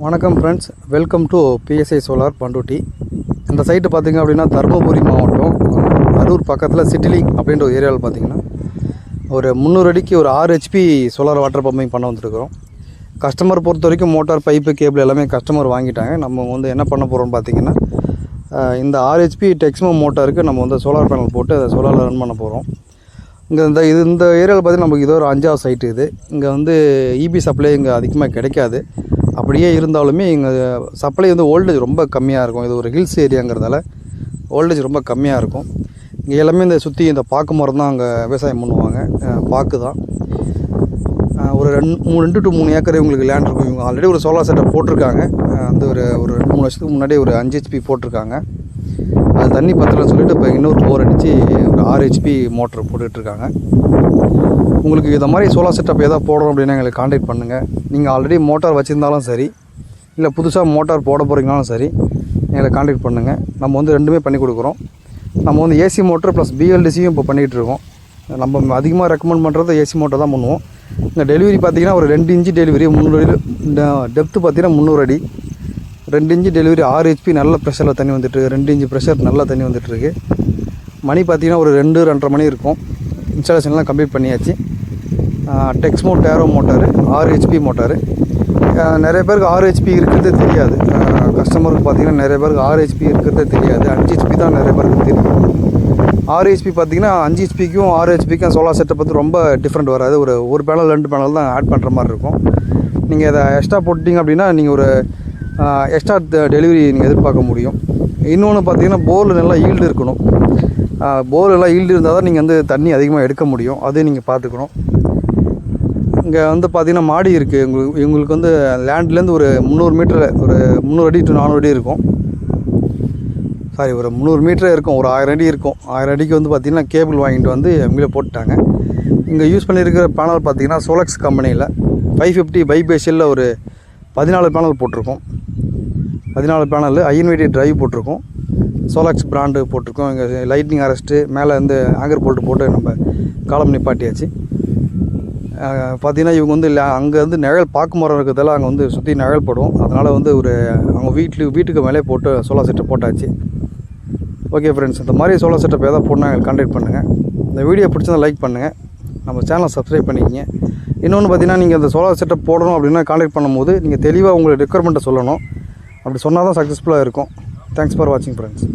வணக்கம் friends, welcome to PSI solar Panruti. இந்த site பார்த்திங்க அப்படின்னா தருமபுரி மாவட்டம் அரூர் பக்கத்தில் சிட்டிலிங் அப்படின்ற ஒரு ஏரியாவில் பார்த்திங்கன்னா ஒரு 300 அடிக்கு ஒரு 6 HP சோலார் வாட்டர் பம்பிங் பண்ண வந்துருக்கிறோம். கஸ்டமர் பொறுத்த வரைக்கும் மோட்டார், பைப்பு, கேபிள் எல்லாமே கஸ்டமர் வாங்கிட்டாங்க. நம்ம வந்து என்ன பண்ண போகிறோம்னு பார்த்திங்கன்னா இந்த 6 HP டெக்ஸ்மோ மோட்டாருக்கு நம்ம வந்து சோலார் பேனல் போட்டு அதை சோலாரில் ரன் பண்ண போகிறோம். இங்கே இந்த ஏரியாவில் பார்த்திங்கன்னா நமக்கு இது ஒரு 5வது சைட்டு. இது இங்கே வந்து EB சப்ளை இங்கே அதிகமாக கிடைக்காது. அப்படியே இருந்தாலுமே இங்கே சப்ளை வந்து வோல்டேஜ் ரொம்ப கம்மியாக இருக்கும். இது ஒரு ஹில்ஸ் ஏரியாங்கிறதால வோல்டேஜ் ரொம்ப கம்மியாக இருக்கும். இங்கே எல்லாமே இந்த சுற்றி இந்த பாக்கு மரம் தான் அங்கே விவசாயம் பண்ணுவாங்க. பாக்கு தான். ஒரு 2 to 3 ஏக்கர் இவங்களுக்கு லேண்ட் இருக்கும். இவங்க ஆல்ரெடி ஒரு சோலார் செட்டப் போட்டிருக்காங்க. வந்து ஒரு 2-3 வருஷத்துக்கு முன்னாடி ஒரு 5 HP போட்டிருக்காங்க. அது தண்ணி பத்தலன்னு சொல்லிட்டு இப்போ இன்னொரு போர் அடித்து ஒரு 6 HP மோட்டர் போட்டுட்ருக்காங்க. உங்களுக்கு இதை மாதிரி சோலார் செட்டப் எதாவது போடுறோம் அப்படின்னா எங்களுக்கு காண்டாக்ட் பண்ணுங்கள். நீங்கள் ஆல்ரெடி மோட்டார் வச்சுருந்தாலும் சரி, இல்லை புதுசாக மோட்டார் போட போகிறீங்கனாலும் சரி, எங்களை காண்டாக்ட் பண்ணுங்கள். நம்ம வந்து ரெண்டுமே பண்ணி கொடுக்குறோம். நம்ம வந்து AC மோட்டர் ப்ளஸ் BLDCயும் இப்போ பண்ணிகிட்டு இருக்கோம். நம்ம அதிகமாக ரெக்கமெண்ட் பண்ணுறது AC மோட்டர் தான் பண்ணுவோம். இந்த டெலிவரி பார்த்திங்கன்னா ஒரு 2 இன்ச்சு டெலிவரி, 300 அடி டெப்த்து பார்த்திங்கன்னா 300 அடி, 2 இன்ச்சு டெலிவரி, 6 HP நல்ல ப்ரெஷரில் தண்ணி வந்துட்டுருக்கு, 2 இன்ச்சு ப்ரெஷர் நல்லா தண்ணி வந்துட்டுருக்கு. மணி பார்த்திங்கன்னா ஒரு 2-2:30 மணி இருக்கும். இன்ஸ்டாலேஷன்லாம் கம்ப்ளீட் பண்ணியாச்சு. Texmo tarot motor, 6 HP motor. நிறைய பேருக்கு 6 HP இருக்கிறதே தெரியாது. கஸ்டமருக்கு பார்த்திங்கன்னா நிறைய பேருக்கு 6 HP இருக்கிறதே தெரியாது. 5 HP தான் நிறைய பேருக்கு தெரியும். 6 HP பார்த்திங்கன்னா 5 HPக்கும் 6 HPக்கும் சோலார் செட்டப் வந்து ரொம்ப டிஃப்ரெண்ட் வராது. ஒரு பேனல் 2 பேனல் தான் ஆட் பண்ணுற மாதிரி இருக்கும். நீங்கள் இதை எக்ஸ்ட்ரா போட்டிங்க அப்படின்னா நீங்கள் ஒரு எக்ஸ்ட்ரா டெலிவரி நீங்கள் எதிர்பார்க்க முடியும். இன்னொன்று பார்த்திங்கன்னா போரில் நல்லா ஈல்டு இருக்கணும். போர் எல்லாம் ஈல்டு இருந்தால் தான் நீங்கள் வந்து தண்ணி அதிகமாக எடுக்க முடியும். அதையும் நீங்கள் பார்த்துக்கணும். இங்கே வந்து பார்த்திங்கன்னா மாடி இருக்குது. இவங்களுக்கு வந்து லேண்ட்லேருந்து ஒரு 300 மீட்டர், ஒரு 300 அடி to 400 அடி இருக்கும். ஒரு 300 மீட்டரே இருக்கும். ஒரு 1000 அடி இருக்கும். 1000 அடிக்கு வந்து பார்த்திங்கன்னா கேபிள் வாங்கிட்டு வந்து அவங்களே போட்டுட்டாங்க. இங்கே யூஸ் பண்ணியிருக்கிற பேனல் பார்த்திங்கன்னா சோலக்ஸ் கம்பெனியில் 550 பைபேஷியலில் ஒரு 14 பேனல் போட்டிருக்கோம். 14 பேனல் INVT டிரைவ் போட்டிருக்கோம். சோலாக்ஸ் பிராண்டு போட்டிருக்கோம். இங்கே லைட்னிங் அரெஸ்ட்டு மேலே வந்து ஆங்கர் போல்ட்டு போட்டு நம்ம காலம் நிப்பாட்டியாச்சு. பார்த்திங்கன்னா இவங்க வந்து அங்கே வந்து நிழல் பாக்கு மரம் இருக்கிறதால அங்கே வந்து சுற்றி நிழல் படும். அதனால் வந்து அவங்க வீட்டுக்கு மேலே போட்டு சோலார் செட்டப் போட்டாச்சு. ஓகே ஃப்ரெண்ட்ஸ், இந்த மாதிரி சோலார் செட்டப் எதாவது போடணும் எங்களுக்கு கான்டாக்ட் பண்ணுங்கள். இந்த வீடியோ பிடிச்சதை லைக் பண்ணுங்கள். நம்ம சேனலை சப்ஸ்கிரைப் பண்ணிக்கிங்க. இன்னொன்று பார்த்திங்கன்னா நீங்கள் இந்த சோலார் செட்டப் போடணும் அப்படின்னா கான்டாக்ட் பண்ணும்போது நீங்கள் தெளிவாக உங்களோட ரெக்குயர்மெண்ட்டை சொல்லணும். அப்படி சொன்னால் தான் சக்ஸஸ்ஃபுல்லாக இருக்கும். தேங்க்ஸ் ஃபார் வாட்சிங் ஃப்ரெண்ட்ஸ்.